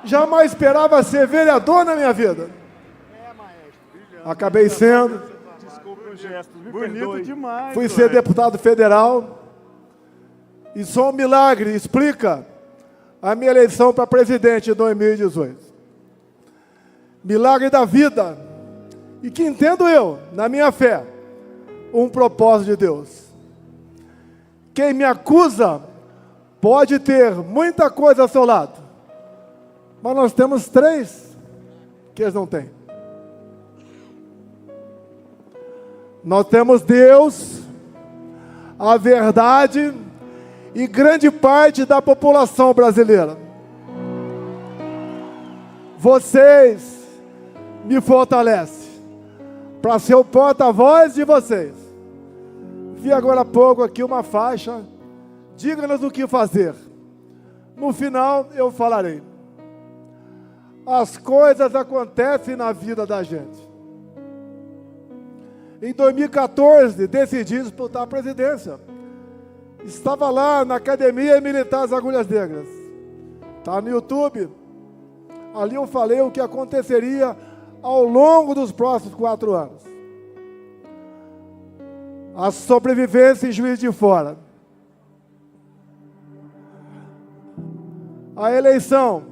Jamais esperava ser vereador na minha vida. Acabei sendo. Desculpa o gesto, me Bonito perdoe. demais. Fui ser deputado federal. E só um milagre explica a minha eleição para presidente em 2018. Milagre da vida. E que entendo eu, na minha fé, um propósito de Deus. Quem me acusa pode ter muita coisa ao seu lado, mas nós temos 3 que eles não têm. Nós temos Deus, a verdade e grande parte da população brasileira. Vocês me fortalecem para ser o porta-voz de vocês. Vi agora há pouco aqui uma faixa, diga-nos o que fazer. No final eu falarei. As coisas acontecem na vida da gente. Em 2014, decidi disputar a presidência. Estava lá na Academia Militar das Agulhas Negras. Está no YouTube. Ali eu falei o que aconteceria ao longo dos próximos 4 anos. A sobrevivência em Juiz de Fora. A eleição.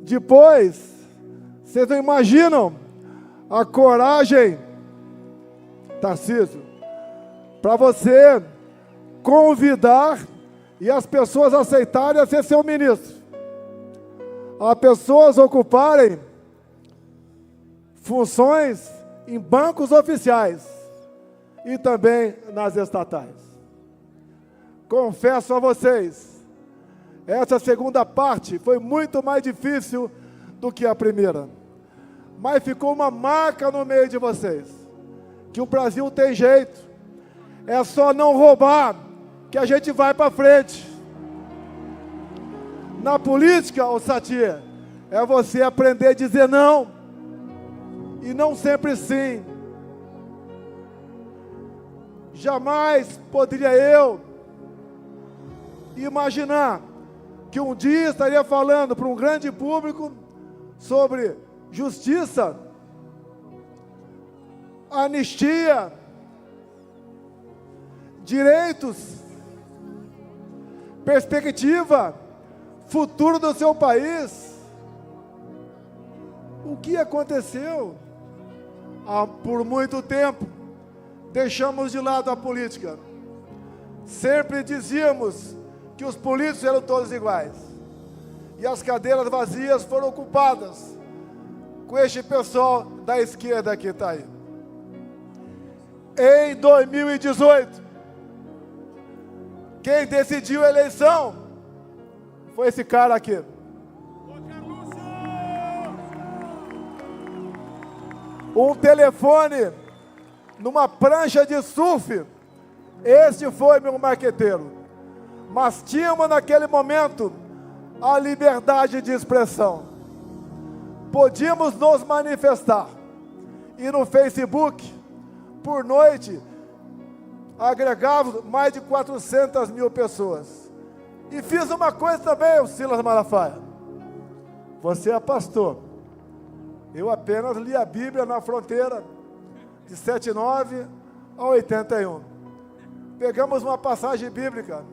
Depois, vocês não imaginam a coragem, Tarcísio, para você convidar e as pessoas aceitarem a ser seu ministro. As pessoas ocuparem funções em bancos oficiais e também nas estatais. Confesso a vocês, essa segunda parte foi muito mais difícil do que a primeira. Mas ficou uma marca no meio de vocês, que o Brasil tem jeito. É só não roubar, que a gente vai para frente. Na política, ô Satir, é você aprender a dizer não, e não sempre sim. Jamais poderia eu imaginar que um dia estaria falando para um grande público sobre justiça, anistia, direitos, perspectiva, futuro do seu país. O que aconteceu? Por muito tempo, deixamos de lado a política. Sempre dizíamos que os políticos eram todos iguais. E as cadeiras vazias foram ocupadas com este pessoal da esquerda que está aí. Em 2018, quem decidiu a eleição foi esse cara aqui. Um telefone numa prancha de surf. Este foi meu marqueteiro. Mas tínhamos naquele momento a liberdade de expressão. Podíamos nos manifestar. E no Facebook, por noite, agregávamos mais de 400 mil pessoas. E fiz uma coisa também, o Silas Malafaia. Você é pastor. Eu apenas li a Bíblia na fronteira, de 79 a 81. Pegamos uma passagem bíblica,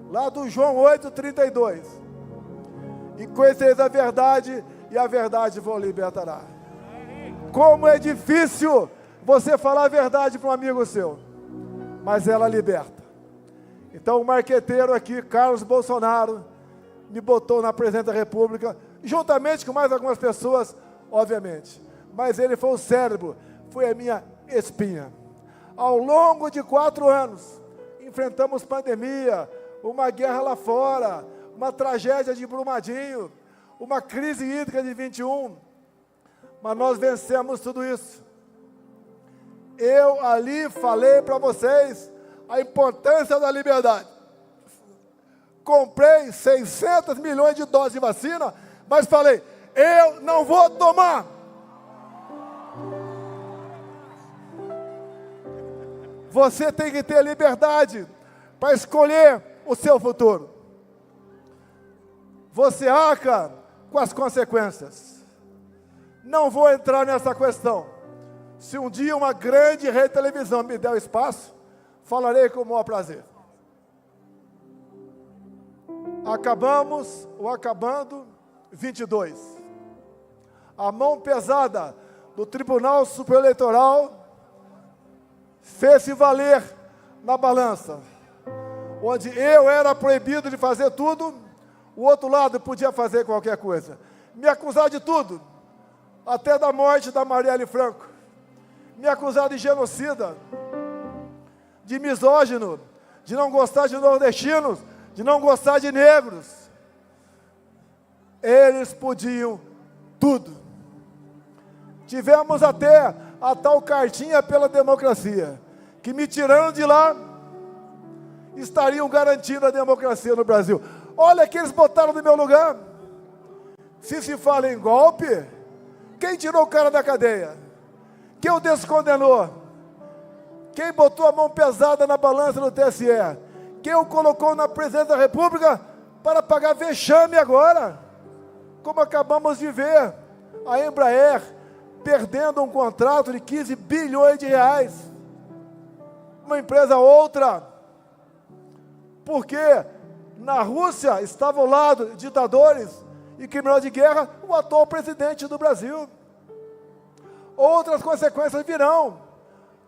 lá do João 8:32. E conhecereis a verdade, e a verdade vos libertará. Como é difícil você falar a verdade para um amigo seu, mas ela liberta. Então o marqueteiro aqui, Carlos Bolsonaro, me botou na presidência da República, juntamente com mais algumas pessoas, obviamente. Mas ele foi o cérebro, foi a minha espinha. Ao longo de 4 anos, enfrentamos pandemia, uma guerra lá fora, uma tragédia de Brumadinho, uma crise hídrica de 21, mas nós vencemos tudo isso. Eu ali falei para vocês a importância da liberdade. Comprei 600 milhões de doses de vacina, mas falei, eu não vou tomar. Você tem que ter liberdade para escolher o seu futuro. você arca com as consequências. Não vou entrar nessa questão. Se um dia uma grande rede de televisão me der o espaço, falarei com o maior prazer. Acabando 22. A mão pesada do Tribunal Superior Eleitoral fez-se valer na balança. Onde eu era proibido de fazer tudo, o outro lado podia fazer qualquer coisa. Me acusar de tudo, até da morte da Marielle Franco. Me acusar de genocida, de misógino, de não gostar de nordestinos, de não gostar de negros. Eles podiam tudo. Tivemos até a tal cartinha pela democracia, que me tirando de lá, estariam garantindo a democracia no Brasil. Olha que eles botaram no meu lugar. Se fala em golpe, quem tirou o cara da cadeia? Quem o descondenou? Quem botou a mão pesada na balança do TSE? Quem o colocou na presidência da República para pagar vexame agora? Como acabamos de ver, a Embraer perdendo um contrato de 15 bilhões de reais. Uma empresa outra. Porque na Rússia estava ao lado de ditadores e criminosos de guerra o atual presidente do Brasil. Outras consequências virão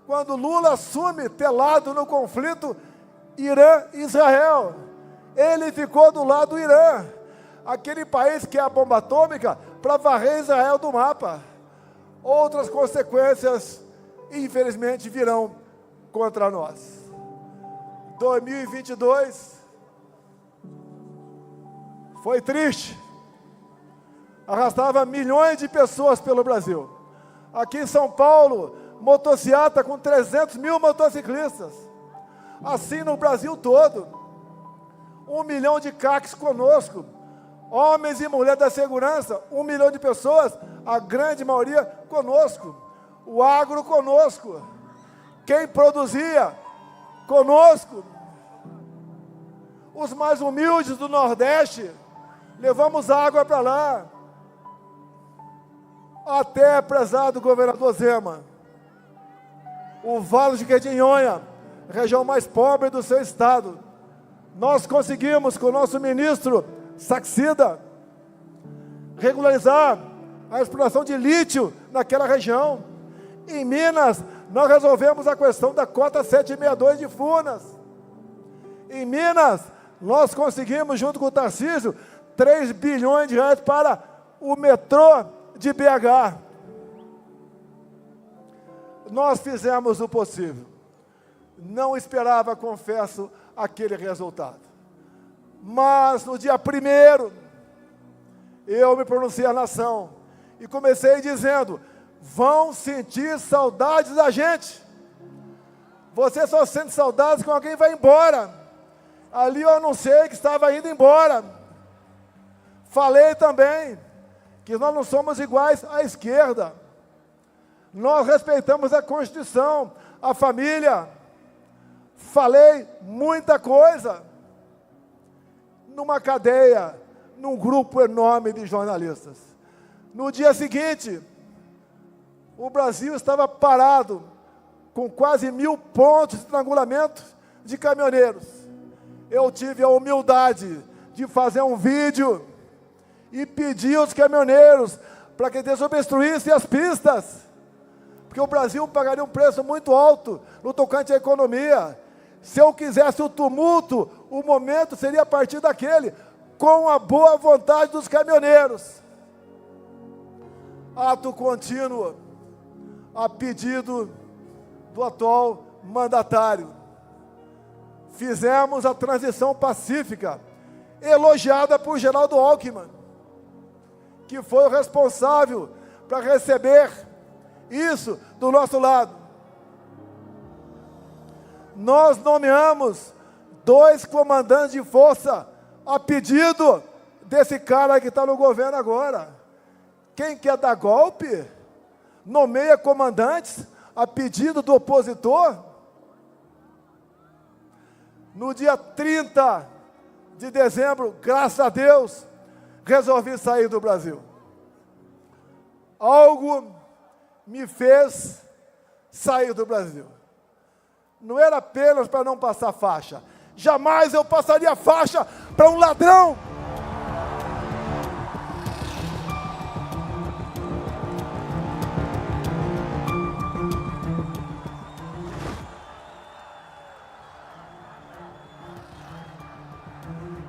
quando Lula assume telado no conflito Irã-Israel. Ele ficou do lado do Irã, aquele país que é a bomba atômica, para varrer Israel do mapa. Outras consequências, infelizmente, virão contra nós. 2022 foi triste. Arrastava milhões de pessoas pelo Brasil. Aqui em São Paulo, motociata com 300 mil motociclistas. Assim no Brasil todo. 1 milhão de CACs conosco. Homens e mulheres da segurança, 1 milhão de pessoas, a grande maioria conosco. O agro conosco. Quem produzia conosco. Os mais humildes do Nordeste, levamos água para lá. Até, prezado governador Zema, o Vale de Jequitinhonha, região mais pobre do seu estado, nós conseguimos, com o nosso ministro Saxida, regularizar a exploração de lítio naquela região. Em Minas, nós resolvemos a questão da cota 762 de Furnas. Em Minas, nós conseguimos, junto com o Tarcísio, 3 bilhões de reais para o metrô de BH. Nós fizemos o possível. Não esperava, confesso, aquele resultado. Mas no dia 1º, eu me pronunciei à nação e comecei dizendo: vão sentir saudades da gente. Você só sente saudades quando alguém vai embora. Ali eu anunciei que estava indo embora. Falei também que nós não somos iguais à esquerda. Nós respeitamos a Constituição, a família. Falei muita coisa. Numa cadeia, num grupo enorme de jornalistas. No dia seguinte, o Brasil estava parado, com quase 1000 pontos de estrangulamento de caminhoneiros. Eu tive a humildade de fazer um vídeo e pedir aos caminhoneiros para que desobstruíssem as pistas, porque o Brasil pagaria um preço muito alto no tocante à economia. Se eu quisesse o tumulto, o momento seria a partir daquele, com a boa vontade dos caminhoneiros. Ato contínuo, a pedido do atual mandatário. Fizemos a transição pacífica, elogiada por Geraldo Alckmin, que foi o responsável para receber isso do nosso lado. Nós nomeamos 2 comandantes de força a pedido desse cara que está no governo agora. Quem quer dar golpe, nomeia comandantes a pedido do opositor. No dia 30 de dezembro, graças a Deus, resolvi sair do Brasil. Algo me fez sair do Brasil. Não era apenas para não passar faixa. Jamais eu passaria faixa para um ladrão.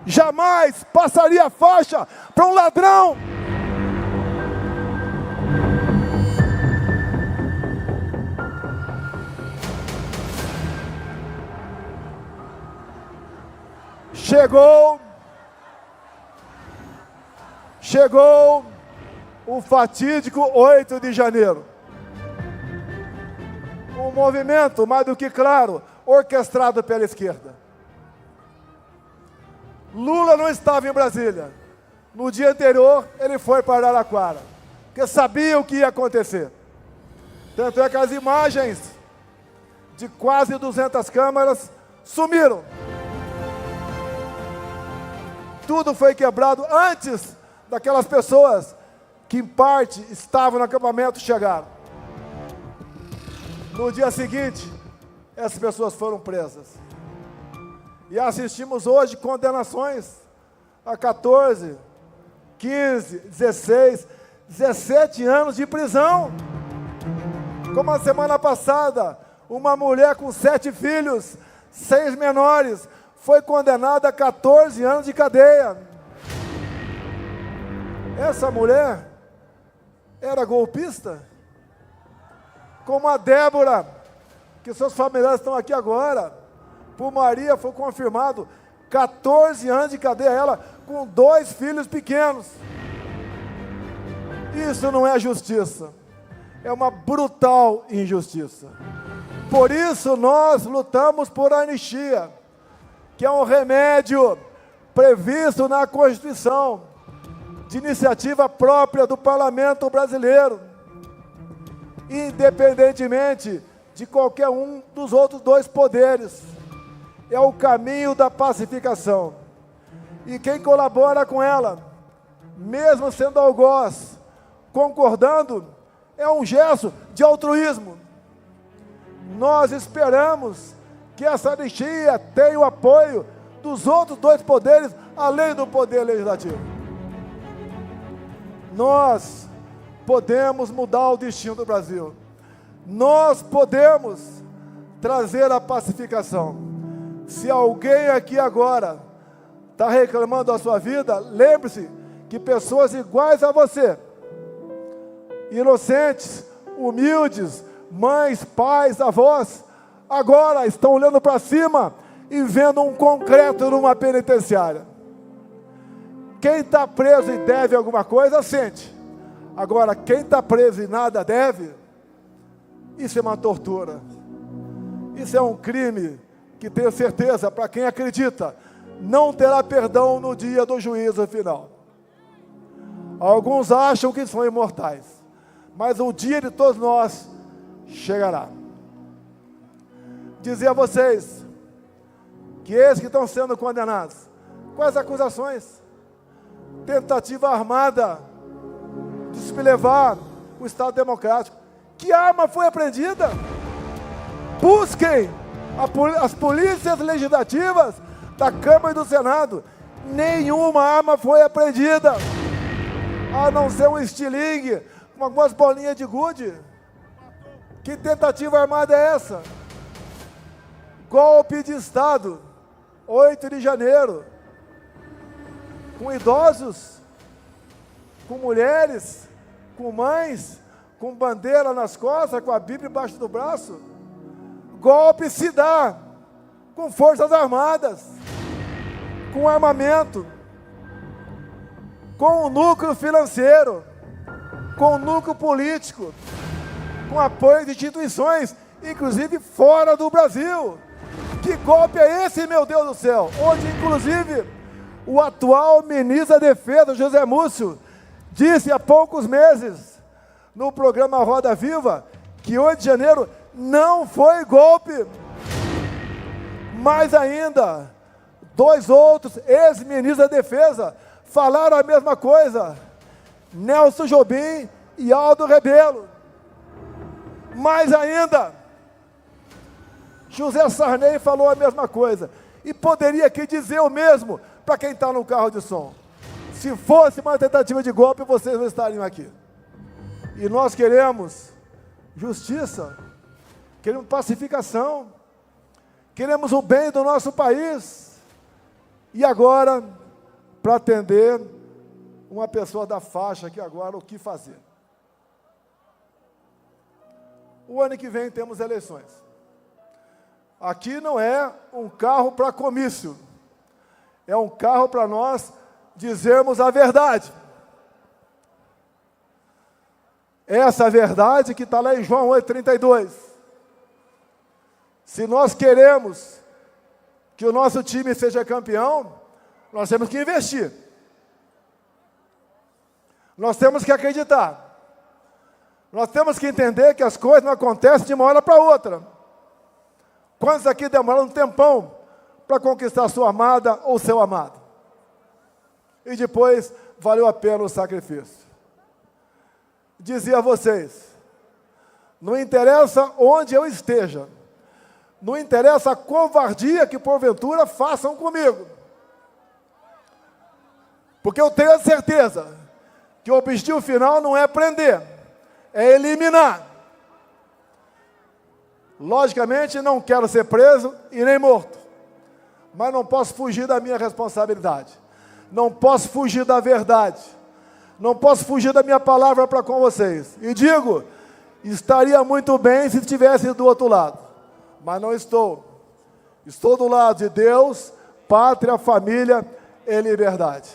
Jamais passaria faixa para um ladrão. Chegou o fatídico 8 de janeiro. Um movimento, mais do que claro, orquestrado pela esquerda. Lula não estava em Brasília. No dia anterior, ele foi para Araraquara, porque sabia o que ia acontecer. Tanto é que as imagens de quase 200 câmeras sumiram. Tudo foi quebrado antes daquelas pessoas que, em parte, estavam no acampamento chegaram. No dia seguinte, essas pessoas foram presas. E assistimos hoje condenações a 14, 15, 16, 17 anos de prisão. Como a semana passada, uma mulher com 7 filhos, 6 menores, foi condenada a 14 anos de cadeia. Essa mulher era golpista? Como a Débora, que seus familiares estão aqui agora. Por Maria foi confirmado 14 anos de cadeia, ela com 2 filhos pequenos. Isso não é justiça, é uma brutal injustiça. Por isso nós lutamos por anistia, que é um remédio previsto na Constituição, de iniciativa própria do Parlamento brasileiro, independentemente de qualquer um dos outros 2 poderes. É o caminho da pacificação. E quem colabora com ela, mesmo sendo algoz, concordando, é um gesto de altruísmo. Nós esperamos que essa anistia tenha o apoio dos outros 2 poderes, além do poder legislativo. Nós podemos mudar o destino do Brasil. Nós podemos trazer a pacificação. Se alguém aqui agora está reclamando da sua vida, lembre-se que pessoas iguais a você, inocentes, humildes, mães, pais, avós, agora estão olhando para cima e vendo um concreto numa penitenciária. Quem está preso e deve alguma coisa, sente. Agora, quem está preso e nada deve, isso é uma tortura. Isso é um crime que, tenho certeza, para quem acredita, não terá perdão no dia do juízo final. Alguns acham que são imortais, mas o dia de todos nós chegará. Dizer a vocês que esses que estão sendo condenados, quais acusações? Tentativa armada de sublevar o Estado Democrático. Que arma foi apreendida? Busquem as polícias legislativas da Câmara e do Senado. Nenhuma arma foi apreendida, a não ser um estilingue com algumas bolinhas de gude. Que tentativa armada é essa? Golpe de Estado, 8 de janeiro, com idosos, com mulheres, com mães, com bandeira nas costas, com a Bíblia embaixo do braço. Golpe se dá com forças armadas, com armamento, com o núcleo financeiro, com o núcleo político, com apoio de instituições, inclusive fora do Brasil. Que golpe é esse, meu Deus do céu? Onde, inclusive, o atual ministro da Defesa, José Múcio, disse há poucos meses, no programa Roda Viva, que 8 de janeiro não foi golpe. Mais ainda, 2 outros ex-ministros da Defesa falaram a mesma coisa. Nelson Jobim e Aldo Rebelo. Mais ainda, José Sarney falou a mesma coisa. E poderia aqui dizer o mesmo para quem está no carro de som. Se fosse uma tentativa de golpe, vocês não estariam aqui. E nós queremos justiça, queremos pacificação, queremos o bem do nosso país. E agora, para atender uma pessoa da faixa aqui agora, o que fazer? O ano que vem temos eleições. Aqui não é um carro para comício, é um carro para nós dizermos a verdade. Essa verdade que está lá em João 8,32. Se nós queremos que o nosso time seja campeão, nós temos que investir. Nós temos que acreditar. Nós temos que entender que as coisas não acontecem de uma hora para outra. Quantos aqui demoraram um tempão para conquistar sua amada ou seu amado? E depois valeu a pena o sacrifício. Dizia a vocês, não interessa onde eu esteja, não interessa a covardia que porventura façam comigo, porque eu tenho a certeza que o objetivo final não é prender, é eliminar. Logicamente não quero ser preso e nem morto, mas não posso fugir da minha responsabilidade, não posso fugir da verdade, não posso fugir da minha palavra para com vocês. E digo, estaria muito bem se estivesse do outro lado, mas não estou. Estou do lado de Deus, pátria, família e liberdade.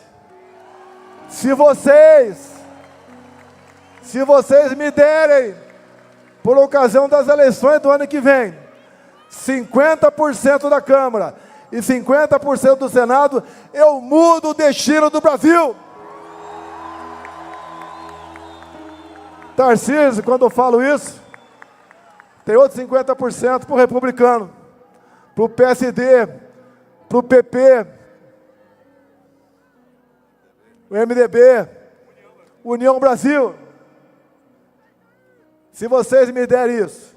Se vocês me derem, por ocasião das eleições do ano que vem, 50% da Câmara e 50% do Senado, eu mudo o destino do Brasil. Tarcísio, quando eu falo isso, tem outros 50% para o republicano, para o PSD, para o PP, o MDB, União Brasil. Se vocês me derem isso,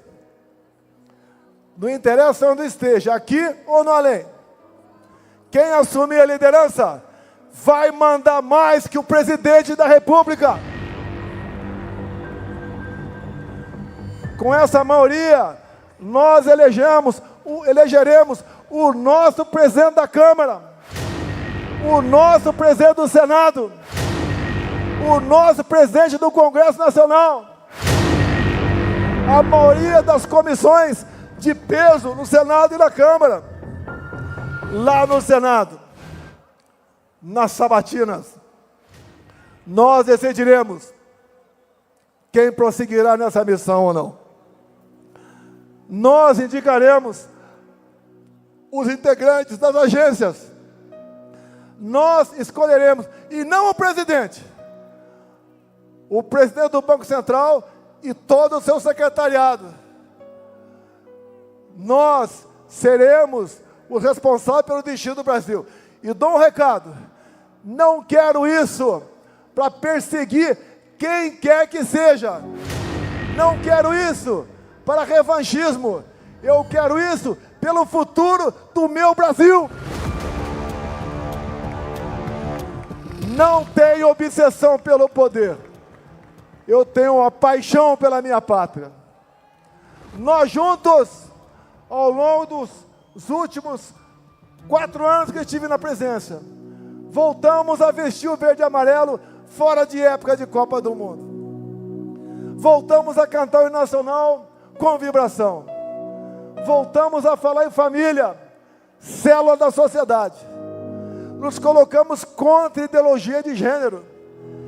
não interessa onde esteja, aqui ou no além, quem assumir a liderança vai mandar mais que o presidente da República. Com essa maioria, nós elegeremos o nosso presidente da Câmara, o nosso presidente do Senado, o nosso presidente do Congresso Nacional, a maioria das comissões de peso no Senado e na Câmara. Lá no Senado, nas sabatinas, nós decidiremos quem prosseguirá nessa missão ou não. Nós indicaremos os integrantes das agências. Nós escolheremos, e não o presidente do Banco Central e todo o seu secretariado. Nós seremos os responsáveis pelo destino do Brasil. E dou um recado, não quero isso para perseguir quem quer que seja. Não quero isso para revanchismo. Eu quero isso pelo futuro do meu Brasil. Não tenho obsessão pelo poder. Eu tenho uma paixão pela minha pátria. Nós juntos, ao longo dos últimos 4 anos que estive na presidência, voltamos a vestir o verde e amarelo fora de época de Copa do Mundo. Voltamos a cantar o hino nacional com vibração. Voltamos a falar em família, célula da sociedade. Nos colocamos contra a ideologia de gênero.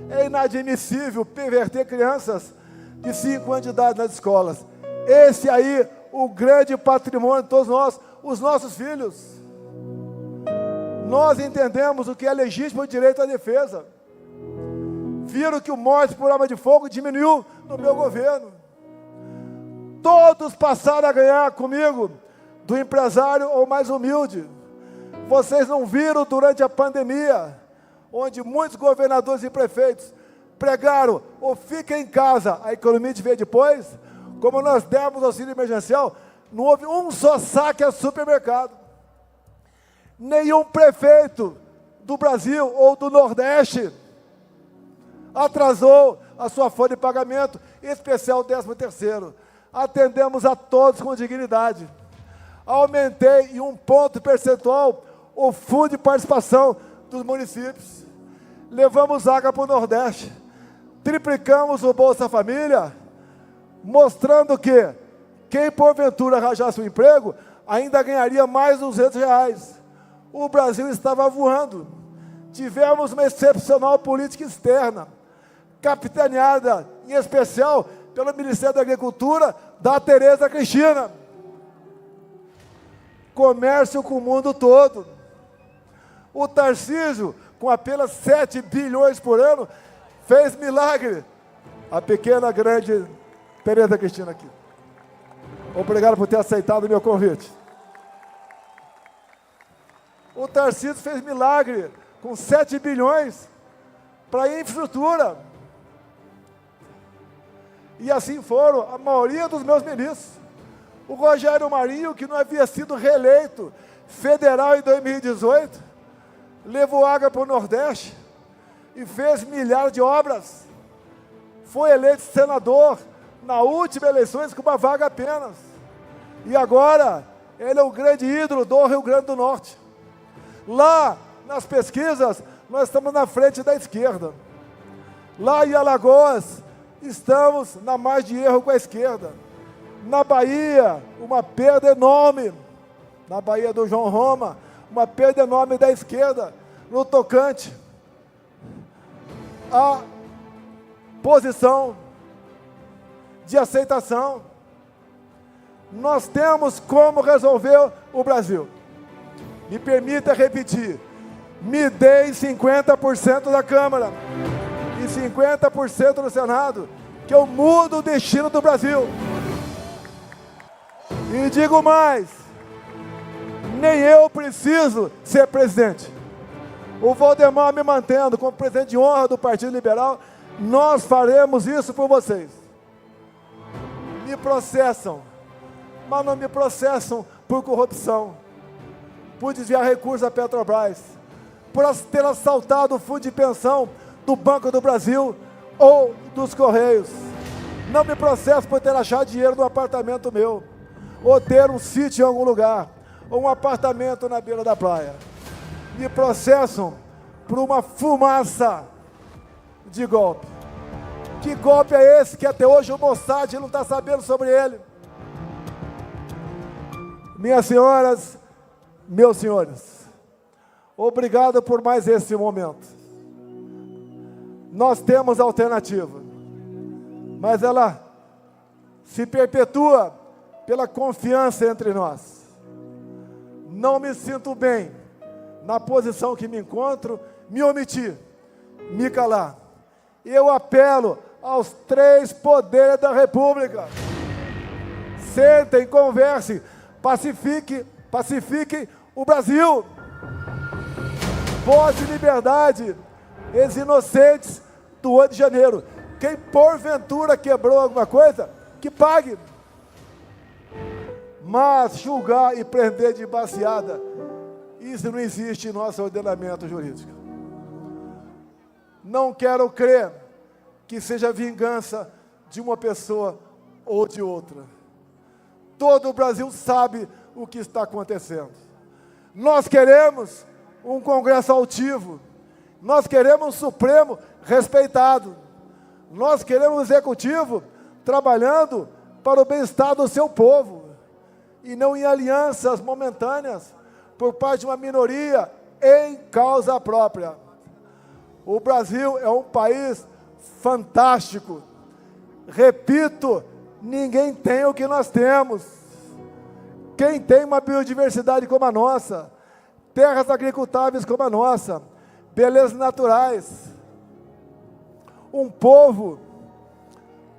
É inadmissível perverter crianças de 5 anos de idade nas escolas. Esse aí, o grande patrimônio de todos nós, os nossos filhos. Nós entendemos o que é legítimo direito à defesa. Viram que o morte por arma de fogo diminuiu no meu governo. Todos passaram a ganhar comigo, do empresário ou mais humilde. Vocês não viram durante a pandemia onde muitos governadores e prefeitos pregaram ou fiquem em casa, a economia te vê depois, como nós demos auxílio emergencial, não houve um só saque a supermercado. Nenhum prefeito do Brasil ou do Nordeste atrasou a sua folha de pagamento, em especial o 13º. Atendemos a todos com dignidade. Aumentei em 1 ponto percentual o fundo de participação dos municípios. Levamos água para o Nordeste. Triplicamos o Bolsa Família, mostrando que quem porventura arranjasse um emprego, ainda ganharia mais R$200. O Brasil estava voando. Tivemos uma excepcional política externa, capitaneada, em especial, pelo Ministério da Agricultura, da Tereza Cristina. Comércio com o mundo todo. O Tarcísio, com apenas 7 bilhões por ano, fez milagre. A pequena, grande Tereza Cristina aqui. Obrigado por ter aceitado o meu convite. O Tarcísio fez milagre com 7 bilhões para a infraestrutura. E assim foram a maioria dos meus ministros. O Rogério Marinho, que não havia sido reeleito federal em 2018, levou água para o Nordeste e fez milhares de obras. Foi eleito senador na última eleições com uma vaga apenas. E agora, ele é o grande ídolo do Rio Grande do Norte. Lá, nas pesquisas, nós estamos na frente da esquerda. Lá em Alagoas, estamos na margem de erro com a esquerda. Na Bahia, uma perda enorme. Na Bahia do João Roma, uma perda enorme da esquerda. No tocante, a posição de aceitação. Nós temos como resolver o Brasil. Me permita repetir, me deem 50% da Câmara e 50% do Senado, que eu mudo o destino do Brasil. E digo mais, nem eu preciso ser presidente. O Valdemar me mantendo como presidente de honra do Partido Liberal, nós faremos isso por vocês. Me processam, mas não me processam por corrupção, por desviar recursos da Petrobras, por ter assaltado o fundo de pensão do Banco do Brasil ou dos Correios. Não me processam por ter achado dinheiro no apartamento meu, ou ter um sítio em algum lugar, ou um apartamento na beira da praia. Me processam por uma fumaça de golpe. Que golpe é esse que até hoje o Mossad não está sabendo sobre ele? Minhas senhoras, meus senhores, obrigado por mais esse momento. Nós temos alternativa, mas ela se perpetua pela confiança entre nós. Não me sinto bem na posição que me encontro, me omitir, me calar. Eu apelo aos 3 poderes da República. Sentem, conversem, pacifiquem o Brasil. Voz de liberdade, ex inocentes do 8 de janeiro. Quem porventura quebrou alguma coisa, que pague. Mas julgar e prender de baseada, isso não existe em nosso ordenamento jurídico. Não quero crer que seja vingança de uma pessoa ou de outra. Todo o Brasil sabe o que está acontecendo. Nós queremos um Congresso altivo. Nós queremos um Supremo respeitado. Nós queremos um Executivo trabalhando para o bem-estar do seu povo e não em alianças momentâneas por parte de uma minoria em causa própria. O Brasil é um país fantástico. Repito, ninguém tem o que nós temos. Quem tem uma biodiversidade como a nossa, terras agricultáveis como a nossa, belezas naturais, um povo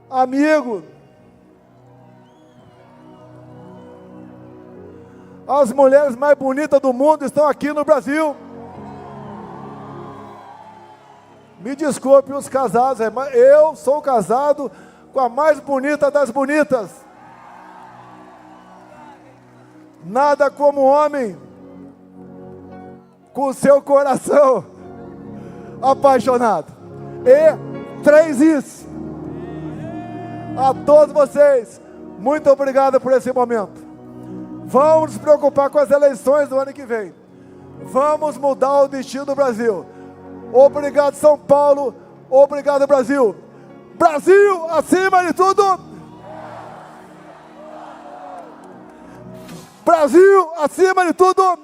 amigo, as mulheres mais bonitas do mundo estão aqui no Brasil. Me desculpe os casados, mas eu sou casado com a mais bonita das bonitas. Nada como homem com seu coração apaixonado. E 3 Is. A todos vocês, muito obrigado por esse momento. Vamos nos preocupar com as eleições do ano que vem. Vamos mudar o destino do Brasil. Obrigado, São Paulo. Obrigado, Brasil. Brasil, acima de tudo. Brasil, acima de tudo.